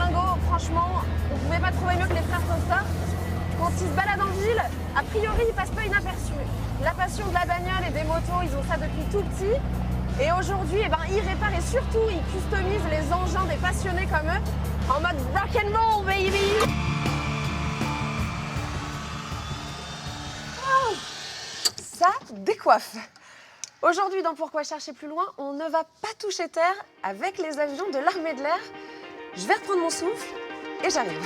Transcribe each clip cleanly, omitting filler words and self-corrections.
dingo, franchement, on pouvait pas trouver mieux que les frères Costa. Quand ils se baladent en ville, a priori, ils passent pas inaperçus. La passion de la bagnole et des motos, ils ont ça depuis tout petit. Et aujourd'hui, eh ben, ils réparent et surtout, ils customisent les engins des passionnés comme eux en mode rock'n'roll, baby! Oh, ça décoiffe! Aujourd'hui, dans Pourquoi chercher plus loin, on ne va pas toucher terre avec les avions de l'armée de l'air. Je vais reprendre mon souffle et j'arrive.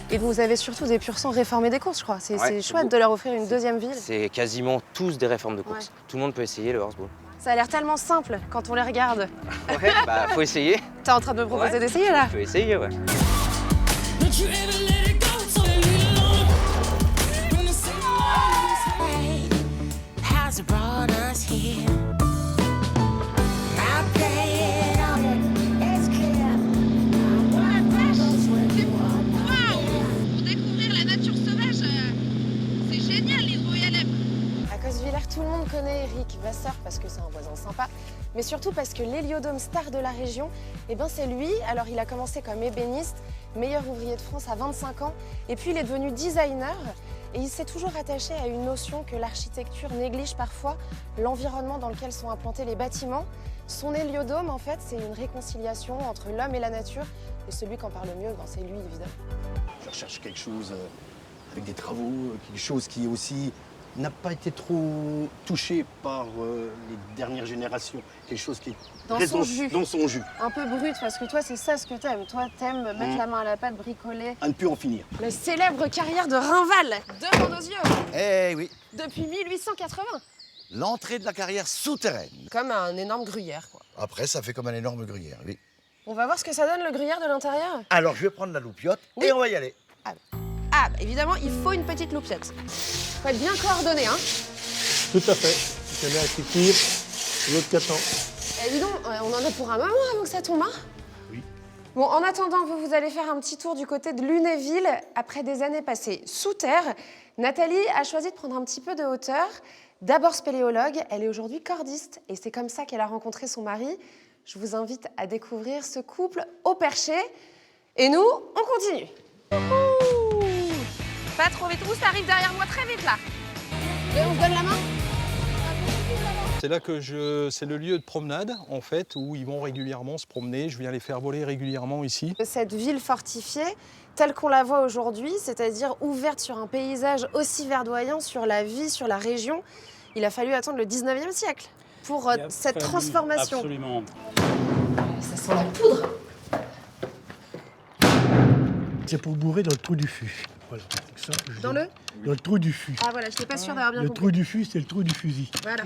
Et vous avez surtout des pur sang réformés des courses, je crois. C'est chouette de leur offrir une deuxième ville. C'est quasiment tous des réformes de course. Ouais. Tout le monde peut essayer le horseball. Ça a l'air tellement simple quand on les regarde. Ouais, bah faut essayer. T'es en train de me proposer d'essayer là? Faut essayer, ouais. Tout le monde connaît Eric Vasseur parce que c'est un voisin sympa, mais surtout parce que l'héliodrome star de la région, eh ben c'est lui. Alors il a commencé comme ébéniste, meilleur ouvrier de France à 25 ans, et puis il est devenu designer, et il s'est toujours attaché à une notion que l'architecture néglige parfois, l'environnement dans lequel sont implantés les bâtiments. Son héliodrome, en fait, c'est une réconciliation entre l'homme et la nature, et celui qui en parle mieux, ben, c'est lui, évidemment. Je recherche quelque chose avec des travaux, quelque chose qui aussi n'a pas été trop touché par les dernières générations. Quelque chose qui Dans reste son jus. dans son jus. Un peu brut, parce que toi, c'est ça ce que t'aimes. Toi, t'aimes mettre la main à la pâte, bricoler. À ne plus en finir. La célèbre carrière de Rainval, devant nos yeux, Eh oui, depuis 1880. l'entrée de la carrière souterraine. Comme un énorme gruyère, quoi. Après, ça fait comme un énorme gruyère, oui. On va voir ce que ça donne, le gruyère de l'intérieur. Alors, je vais prendre la loupiote et on va y aller. Ah, bah, évidemment, il faut une petite loupiote. Faut être bien coordonné, hein. Tout à fait. Il y en a un qui tire, l'autre qui attend. Eh, dis donc, on en a pour un moment avant que ça tombe, hein. Oui. Bon, en attendant, vous allez faire un petit tour du côté de Lunéville. Après des années passées sous terre, Nathalie a choisi de prendre un petit peu de hauteur. D'abord spéléologue, elle est aujourd'hui cordiste. Et c'est comme ça qu'elle a rencontré son mari. Je vous invite à découvrir ce couple au perché. Et nous, on continue. Ouhou. Pas trop vite. Où ça arrive derrière moi très vite, là. Et on se donne la main? C'est là que c'est le lieu de promenade, en fait, où ils vont régulièrement se promener. Je viens les faire voler régulièrement ici. Cette ville fortifiée, telle qu'on la voit aujourd'hui, c'est-à-dire ouverte sur un paysage aussi verdoyant, sur la vie, sur la région, il a fallu attendre le 19e siècle pour cette transformation. Absolument. Ça sent la poudre. C'est pour bourrer dans le trou du fût. Voilà. Ça, Dans le? Dans le trou du fût. Ah voilà, je n'étais pas sûre d'avoir bien Le compris. trou du fût, c'est le trou du fusil. Voilà.